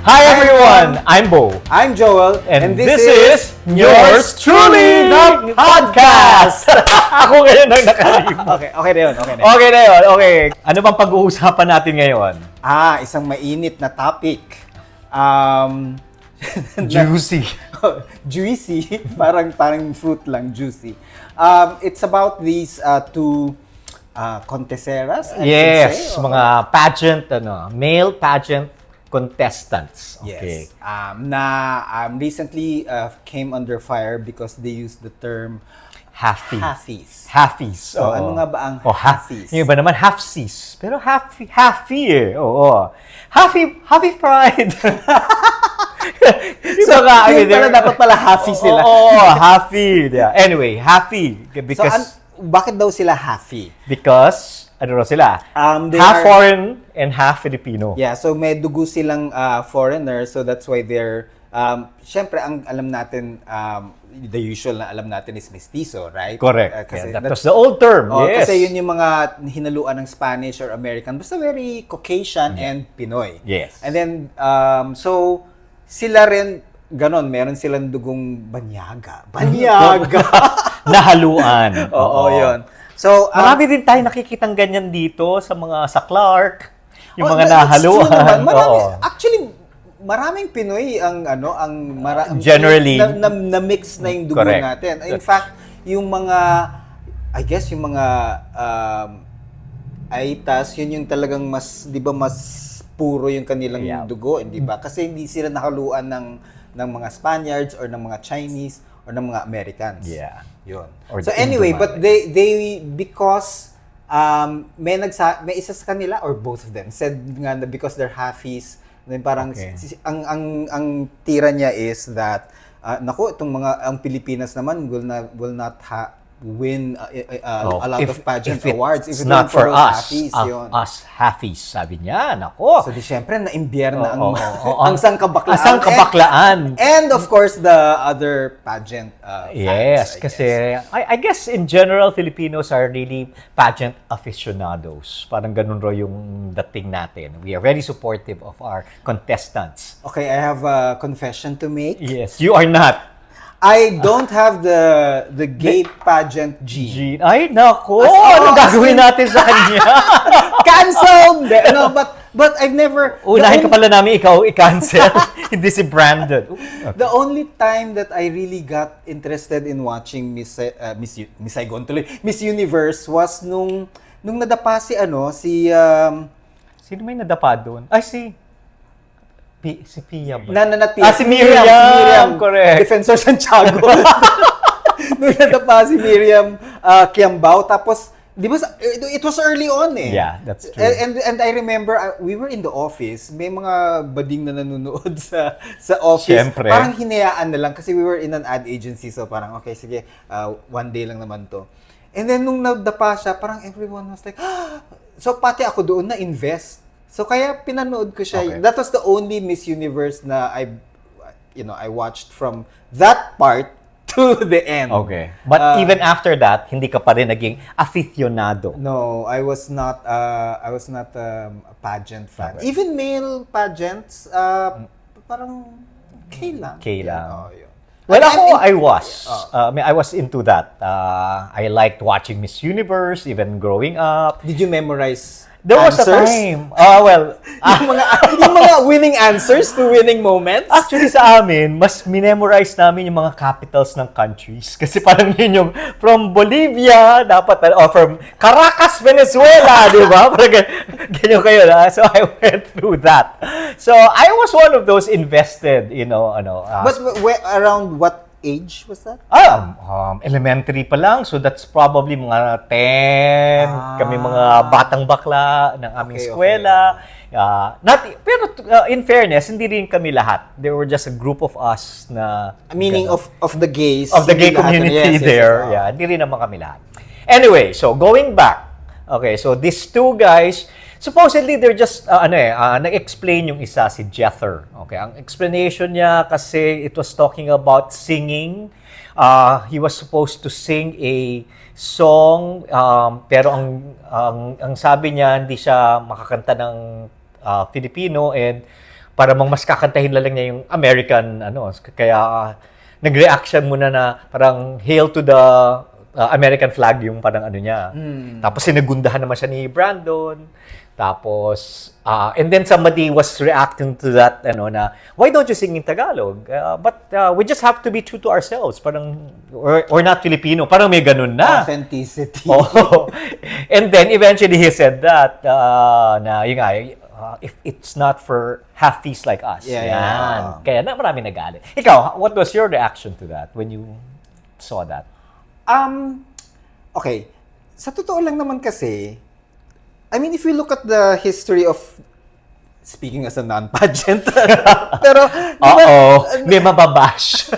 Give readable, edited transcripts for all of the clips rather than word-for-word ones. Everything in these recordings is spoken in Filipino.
Hi everyone! I'm Bo. I'm Joel. And this is yours truly, the podcast! Ako ngayon ang nakalimutan. Okay na yun. Okay na yun, okay. Ano bang pag-uusapan natin ngayon? Isang mainit na topic. Juicy. Juicy. parang fruit lang, juicy. It's about these two contesteras, I should say, mga pageant, male pageant contestants. Okay. Yes. Recently came under fire because they used the term halfies. Halfies. So, ano nga ba ang halfies? Yung iba naman halfsies. Pero halfie eh. Oo. Happy Pride. So, yun pala dapat pala halfie sila. Oo, halfie. Yeah. Anyway, halfie. Because, bakit daw sila halfie? Because, ano raw sila? Half foreign and half Filipino. Yeah, so may dugo silang foreigner, so that's why they're syempre ang alam natin the usual na alam natin is mestizo, right? Correct. That was the old term. Yes. Kasi yun yung mga hinaluan ng Spanish or American, basta very Caucasian and Pinoy. Yes. And then so sila rin ganon, meron silang dugong banyaga. Nahaluan. Oo, yun. So, marami din tayo nakikitang ganyan dito sa Clark. Yung mga nahaluan. Actually, maraming Pinoy generally na mix na yung dugo natin. In fact, yung mga yung mga Aitas, yun yung talagang mas, 'di ba, mas puro yung kanilang dugo, hindi ba? Kasi hindi sila nahaluan ng mga Spaniards or ng mga Chinese or ng mga Americans. Yeah. Yun. So anyway, but they because may isa sa kanila or both of them said nga na because they're halfies, then parang ang tira niya is that itong mga ang Pilipinas naman will not win a lot of pageant awards if it's not for us. Us halfies, sabi niya. Nako. So di syempre na-imbyer na ang sangkabaklaan. Ang sangkabaklaan. And of course the other pageant yes, kasi I guess in general Filipinos are really pageant aficionados. Parang ganun ro yung dating natin. We are very supportive of our contestants. Okay, I have a confession to make. Yes, you are not. I don't have the gay pageant gene. Ay, nako! Ano gagawin natin sa kanya? Cancelled! No, but I've never... Unahin ka pala namin ikaw i-cancel. Hindi si Brandon. The only time that I really got interested in watching Miss Universe was nung nadapa si Sino may nadapa doon? Ay, si Pia ba? Si Miriam, correct. Defensor Santiago. Nung nadapa si Miriam Kiambao, tapos, di ba, it was early on eh. Yeah, that's true. And I remember, we were in the office, may mga bading na nanonood sa office. Siyempre. Parang hinayaan na lang kasi we were in an ad agency, so parang, okay, sige, one day lang naman to. And then, nung nadapa siya, parang everyone was like, so pati ako doon na-invest. So kaya pinanood ko siya. Okay. That was the only Miss Universe na I watched from that part to the end. Okay. But even after that, hindi ka pa rin naging aficionado. No, I was not a pageant fan. Okay. Even male pageants, parang okay lang. Yun. Well, I was into that. I liked watching Miss Universe even growing up. Did you memorize There answers? Was a time. yung mga winning answers to winning moments? Actually, sa amin, mas minemorize namin yung mga capitals ng countries. Kasi parang yun yung from Bolivia, dapat, or from Caracas, Venezuela, di ba? Parang ganyan kayo na. So, I went through that. So, I was one of those invested, But around what age was that? Elementary pa lang. So, that's probably mga 10. Kami mga batang bakla ng aming eskwela. Pero in fairness, hindi rin kami lahat. There were just a group of us na... Meaning of the gays. Of the gay community there. Yeah, hindi rin naman kami lahat. Anyway, so going back. Okay, so these two guys... Supposedly, they're just, nag-explain yung isa, si Jether. Okay, ang explanation niya kasi it was talking about singing. He was supposed to sing a song, pero ang sabi niya, hindi siya makakanta ng Filipino and para mas kakantahin lang niya yung American, kaya nag-react siya muna na parang hail to the American flag yung parang niya. Tapos sinagundahan naman siya ni Brandon. Tapos, and then somebody was reacting to that, na, why don't you sing in Tagalog? But we just have to be true to ourselves. Parang, or not Filipino. Parang may ganun na. Authenticity. Oh. And then, eventually, he said that, na, yun nga, if it's not for half-fees like us. Yeah. Kaya na marami nagalit. Ikaw, what was your reaction to that when you saw that? Okay. Sa totoo lang naman kasi, I mean, if we look at the history of, speaking as a non-pageant, pero, may mababash.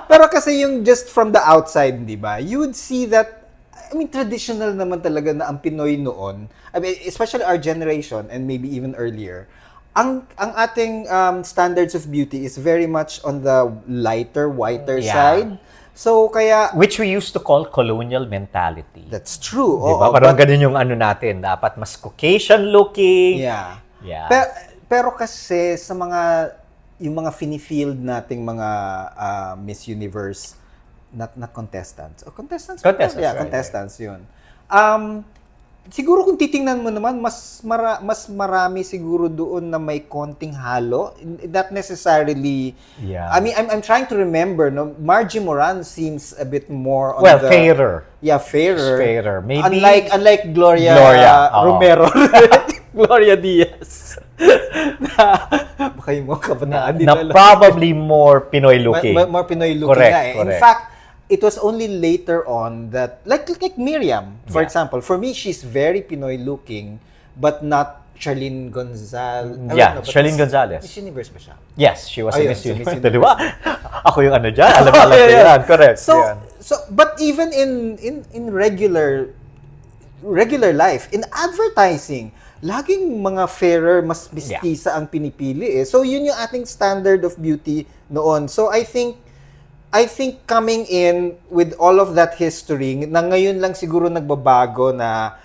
pero kasi yung just from the outside, di ba, you would see that, I mean, traditional naman talaga na ang Pinoy noon, I mean, especially our generation and maybe even earlier, ang ating standards of beauty is very much on the lighter, whiter side. So, kaya... Which we used to call colonial mentality. That's true. Diba? Parang ganun yung natin. Dapat mas Caucasian looking. Yeah. Yeah. Pero kasi sa yung mga fini-field nating mga Miss Universe, not contestants. Contestants? Contestants, Yeah, right, contestants yun. Siguro kung titingnan mo naman, mas marami siguro doon na may konting halo. Not necessarily... Yeah. I mean, I'm trying to remember, no? Margie Moran seems a bit more on the... fairer. Yeah, fairer. Fairer. Maybe... Unlike Gloria Romero. Gloria Diaz. Baka yung mga kabataan din na probably more Pinoy looking. More Pinoy looking correct, nga eh. correct. In fact, it was only later on that, like Miriam, for Yeah. example, for me, she's very Pinoy looking, but not Charlene Gonzalez. Yeah, Charlene Gonzalez. Miss Universe ba siya? Yes, she was a Ayun, Miss so Miss Universe. Universe. Diba? Ako yung dyan. Alam ko yan. Correct. So, but even in regular life, in advertising, laging mga fairer, mas mistisa ang pinipili eh. So, yun yung ating standard of beauty noon. So, I think coming in with all of that history, na ngayon lang siguro nagbabago na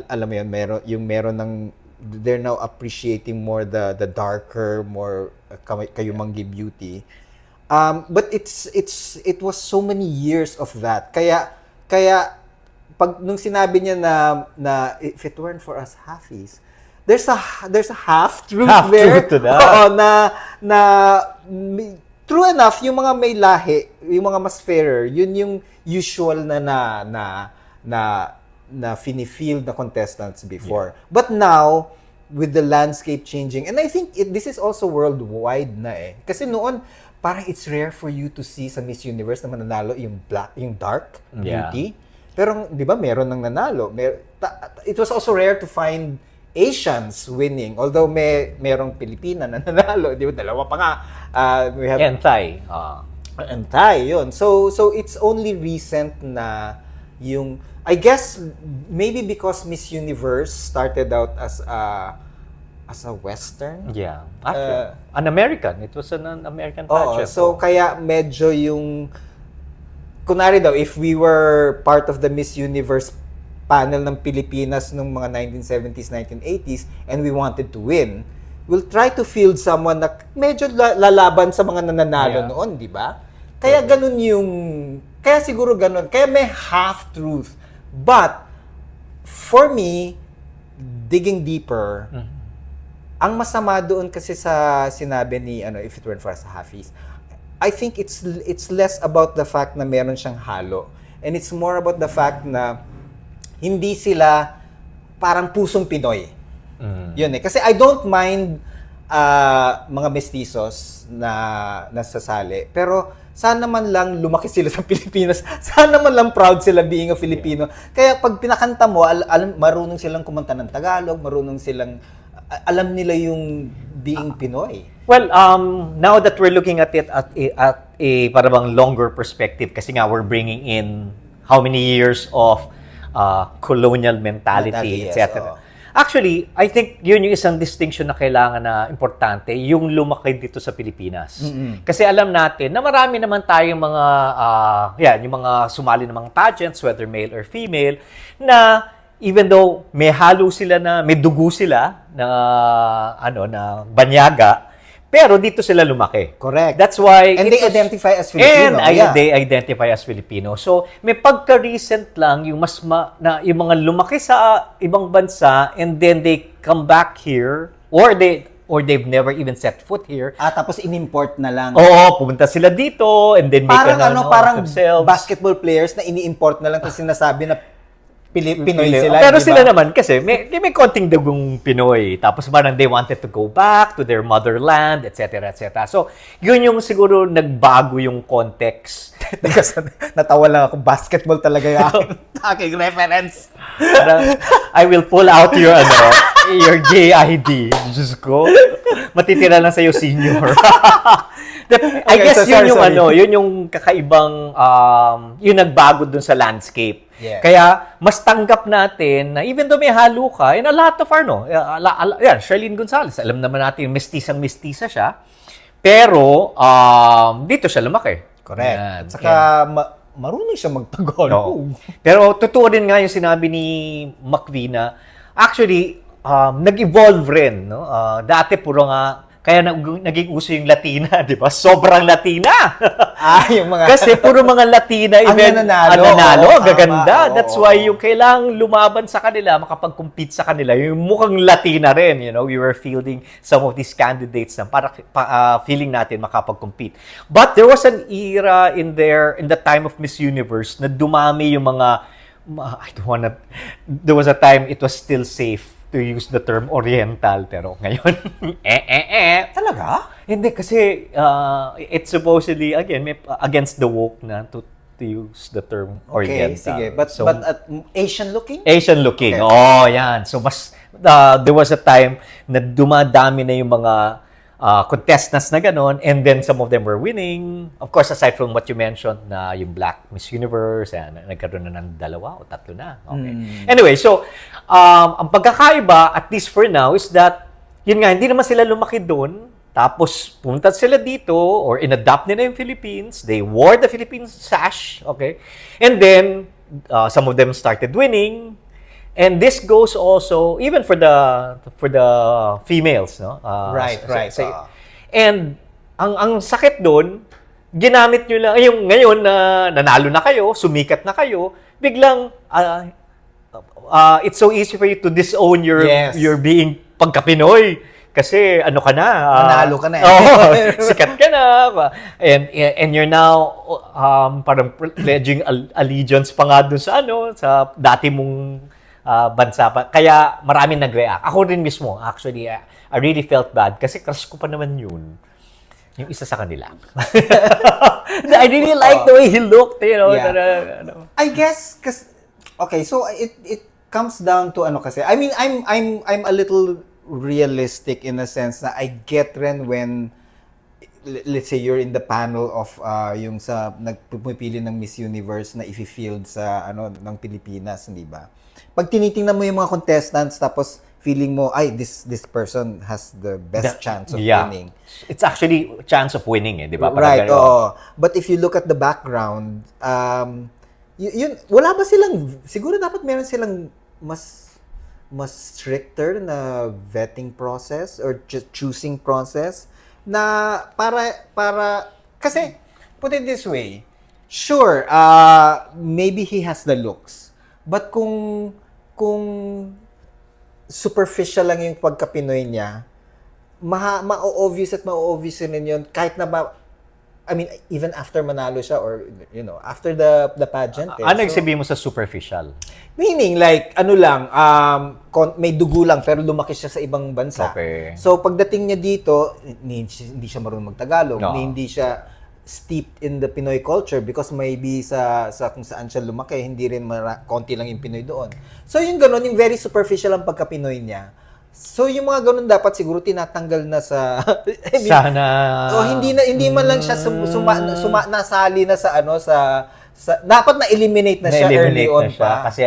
alam mo yun, meron ng, they're now appreciating more the darker, more kayumanggi beauty. But it was so many years of that. Kaya pag nung sinabi niya na if it weren't for us halfies, there's a half truth there. Half truth to that. Oo, na true enough, yung mga may lahi, yung mga mas fairer, yun yung usual na fini-field na contestants before. Yeah. But now, with the landscape changing, and I think this is also worldwide na eh. Kasi noon, parang it's rare for you to see sa Miss Universe na mananalo yung dark beauty. Pero, di ba, meron nang nanalo. It was also rare to find Asians winning. Although merong Pilipina na nanalo, di ba? Dalawa pa nga. We have Entay. Entay, yun. So it's only recent na yung, I guess, maybe because Miss Universe started out as a Western. Yeah. Actually, an American. It was an American Oo, pageant. so kaya medyo yung, kunwari daw, if we were part of the Miss Universe panel ng Pilipinas nung mga 1970s, 1980s, and we wanted to win, we'll try to field someone na medyo lalaban sa mga nananalo noon, di ba? Kaya ganun kaya siguro ganun, kaya may half-truth. But, for me, digging deeper, ang masama doon kasi sa sinabi ni, if it weren't for us halfies, I think it's less about the fact na meron siyang halo, and it's more about the fact na hindi sila parang pusong Pinoy. Yun eh. Kasi I don't mind mga mestizos na nasasali. Pero sana man lang lumaki sila sa Pilipinas. Sana man lang proud sila being a Filipino. Kaya pag pinakanta mo, marunong silang kumanta ng Tagalog, marunong silang, alam nila yung being Pinoy. Well, now that we're looking at it at a parang longer perspective, kasi nga we're bringing in how many years of colonial mentality, etc. Yes, Actually, I think yun yung isang distinction na kailangan na importante, yung lumaki dito sa Pilipinas. Kasi alam natin na marami naman tayong mga, yung mga sumali ng mga pageants, whether male or female, na even though may halo sila na, may dugo sila na, na banyaga, pero dito sila lumaki. Correct. That's why... And they identify as Filipino. They identify as Filipino. So, may pagka-recent lang yung yung mga lumaki sa ibang bansa and then they come back here or they've never even set foot here. Tapos in-import na lang. Oo, pumunta sila dito and then make parang themselves. basketball players na ini-import na lang tapos sinasabi na Pinoy sila. Pero diba? sila naman kasi may konting dugong Pinoy. Tapos parang they wanted to go back to their motherland, etc. etc. So, yun yung siguro nagbago yung context. Natawa lang ako, basketball talaga yung aking reference. Parang, I will pull out your gay ID. Diyos ko. Matitira lang sa'yo senior. I guess yun yung kakaibang, yung nagbago dun sa landscape. Yeah. Kaya, mas tanggap natin na even though may halo ka, and a lot of Charlene Gonzalez, alam naman natin, mestisang-mestisa siya, pero, dito siya lumaki. Correct. Yan. At saka, marunong siya magtagalog. No. Pero, totoo din nga yung sinabi ni McVie na, actually, nag-evolve rin, no? Dati puro nga, kaya naging uso yung Latina, di ba? Sobrang Latina! Yung mga... Kasi puro mga Latina event, nanalo, gaganda. That's why yung kailangang lumaban sa kanila, makapag-compete sa kanila, yung mukhang Latina rin, we were fielding some of these candidates na para feeling natin makapag-compete. But there was an era in the time of Miss Universe na dumami yung mga, there was a time it was still safe to use the term Oriental, pero ngayon, Talaga? Hindi, kasi it's supposedly, again, against the woke na to use the term Oriental. Okay, sige. But Asian looking? Asian looking, Okay. yan. So, there was a time na dumadami na yung mga contestants na ganon, and then some of them were winning. Of course, aside from what you mentioned, na yung Black Miss Universe, nagkaroon na ng 2 o 3 na. Okay. Anyway, so, ang pagkakaiba, at least for now, is that, yun nga, hindi naman sila lumaki doon, tapos pumunta sila dito, or in-adapt nila yung Philippines, they wore the Philippines sash, okay? And then, some of them started winning. And this goes also even for the females, no? Right. And ang sakit doon, ginamit nyo lang yung ngayon na nanalo na kayo, sumikat na kayo, biglang it's so easy for you to disown your being pagka-Pinoy. Kasi ano ka na, nanalo ka na. Sikat ka na. And you're now parang pledging allegiance pa nga doon sa dati mong bansa pa. Kaya maraming nag-react. Ako rin mismo, actually, I really felt bad kasi crush ko pa naman yun. Yung isa sa kanila. I really like the way he looked, Yeah. I guess, okay, so it comes down to kasi. I mean, I'm a little realistic in a sense na I get rin when, let's say you're in the panel of yung sa nagpupili ng Miss Universe na i-field sa ng Pilipinas, di ba? Pag tinitingnan mo yung mga contestants tapos feeling mo this person has the best chance of winning. It's actually chance of winning, di ba? Right. But if you look at the background, yun wala ba silang, siguro dapat meron silang mas stricter na vetting process or choosing process na para kasi put it this way, sure, maybe he has the looks, but kung superficial lang yung pagka-Pinoy niya, ma-obvious rin yun kahit na ba, I mean, even after manalo siya or, after the pageant. Ano sabihin mo sa superficial? Meaning, like, may dugo lang pero lumaki siya sa ibang bansa. Okay. So, pagdating niya dito, hindi siya marunong magtagalog, hindi siya steeped in the Pinoy culture because maybe sa kung saan siya lumaki, hindi rin konti lang yung Pinoy doon. So, yung ganun, yung very superficial ang pagka-Pinoy niya. So, yung mga ganun dapat siguro tinatanggal na sa... Sana... hindi man lang siya nasali na sa dapat na-eliminate na siya early on pa. Kasi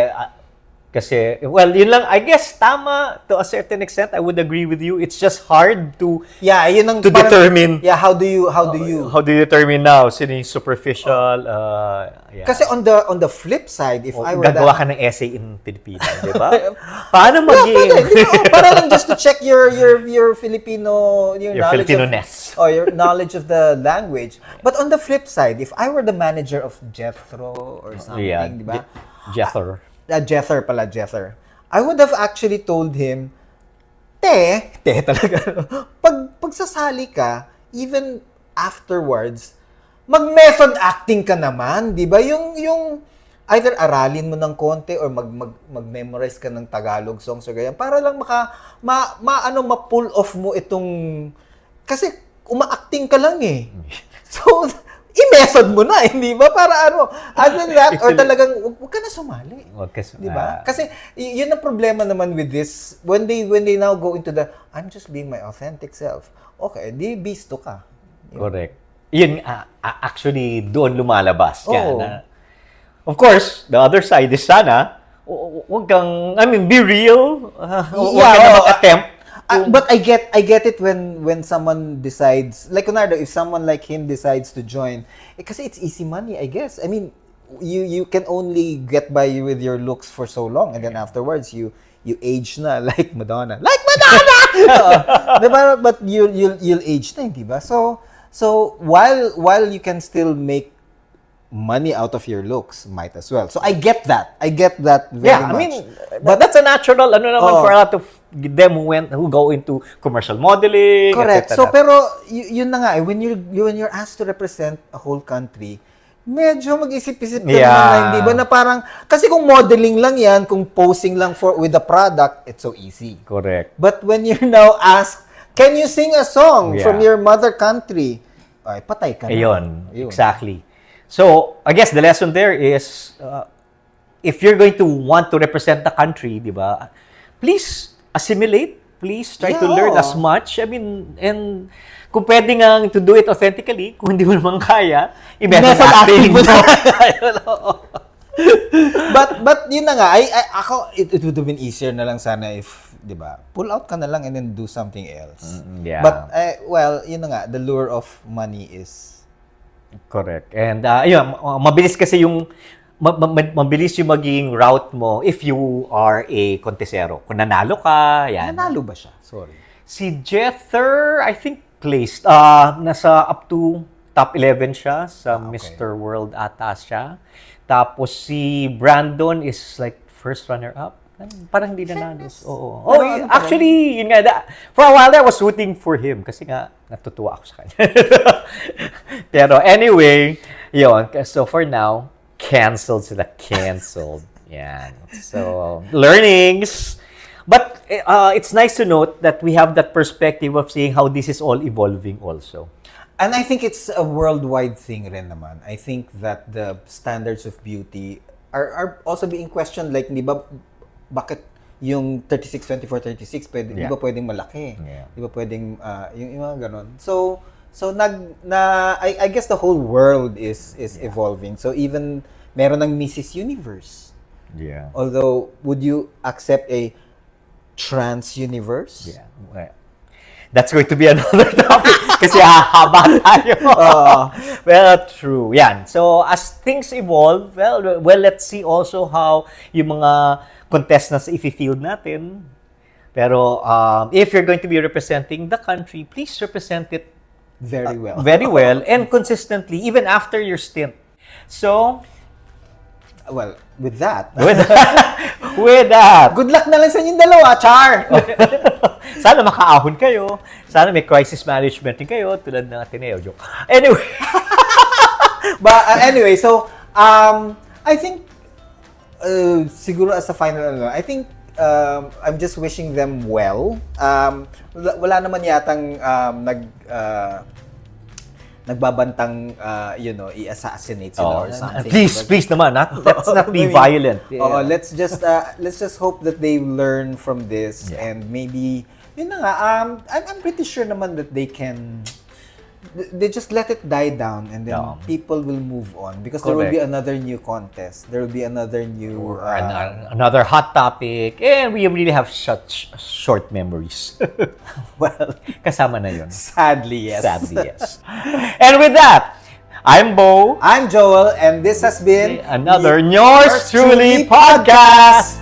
Kasi, well, yun lang, I guess, tama to a certain extent. I would agree with you. It's just hard to Yeah, yun ang to determine. Yeah, how do you How do you determine now? Sino yung superficial? Yeah. Kasi on the flip side, if I were Gagawa ka ng essay in Filipino, di ba? Paano maging... Di ba? Para lang just to check your Filipino, your knowledge Filipino-ness. or your knowledge of the language. But on the flip side, if I were the manager of Jethro or something, Yeah. di ba? Jether. Jether. I would have actually told him, te talaga. Pagsasali ka, even afterwards, mag-method acting ka naman, di ba? Yung either aralin mo ng konti or mag-memorize ka ng Tagalog songs or ganyan, para lang ma-pull off mo itong, kasi uma-acting ka lang eh. So, i-method mo na, hindi ba? Para other than that, or talagang, huwag ka na sumali. Di ba? Kasi, yun ang problema naman with this, when they now go into the, I'm just being my authentic self. Okay, di bisto ka. Correct. Yun, actually, doon lumalabas. Oo. Yan, of course, the other side is sana, huwag kang, be real. Huwag ka na mag-attempt. But I get it when someone decides, like Leonardo, if someone like him decides to join, kasi it's easy money, I guess. I mean, you can only get by with your looks for so long, and then afterwards you age na like Madonna. Diba? But you'll age na, di ba? So while you can still make money out of your looks, might as well. So I get that very much. But that's a natural for a lot of them who go into commercial modeling. Correct. etc. So pero yun na nga when you're asked to represent a whole country, medyo mag-isip-isip ka naman, hindi ba, na parang kasi kung modeling lang yan, kung posing lang with the product, it's so easy. Correct. But when you're now asked, can you sing a song from your mother country? Ay, patay ka na. Ayun. Exactly. So, I guess the lesson there is, if you're going to want to represent the country, di ba, please assimilate. Please try to learn as much. I mean, and kung pwede nga to do it authentically, kung hindi mo naman kaya, i-method acting mo na. But yun na nga, ako, it would have been easier na lang sana if, di ba, pull out ka na lang and then do something else. Yeah. But, well, yun na nga, the lure of money is... Correct. And yun, mabilis kasi yung mabilis yung maging route mo if you are a contesero. Kung nanalo ka, yan. Nanalo ba siya? Sorry. Si Jether, I think placed nasa up to top 11 siya sa Mr. World ata siya. Tapos si Brandon is like first runner up. Parang hindi nanalo. Oo. Actually, yun nga. For a while, I was rooting for him kasi nga, natutuwa ako sa kanya. Pero anyway, yun. So for now, canceled sila. Canceled. Yan. So, learnings. But it's nice to note that we have that perspective of seeing how this is all evolving also. And I think it's a worldwide thing rin naman. I think that the standards of beauty are also being questioned. Like, di ba, bakit yung 36, 24, 36, di ba pwedeng malaki? Di ba pwedeng, yung mga ganon. So I guess the whole world is evolving. So even, meron ng Mrs. Universe. Yeah. Although, would you accept a trans universe? Yeah. Well, that's going to be another topic kasi hahaba tayo. Well, true. Yan. So, as things evolve, well, let's see also how yung mga contestants i-field natin. Pero if you're going to be representing the country, please represent it very well and consistently even after your stint. So, well, with that, good luck na lang sa inyong dalawa, Char! Sana makaahon kayo. Sana may crisis management din kayo tulad ng Ateneo. Joke. Anyway. Anyway, so, I think, siguro as a final, I think, I'm just wishing them well. Wala naman yatang nagbabantang i-assassinate sila or something. Please naman, let's not be violent. Let's just hope that they learn from this and maybe yun na nga, I'm pretty sure naman that they can they just let it die down, and then Yeah. people will move on because there will be Correct. another new contest. There will be another new. Or another hot topic. And we really have such short memories. Well, Kasama na yun. sadly, yes. Sadly, yes. And with that, I'm Bo. I'm Joel, and this has been Another Yours Truly podcast.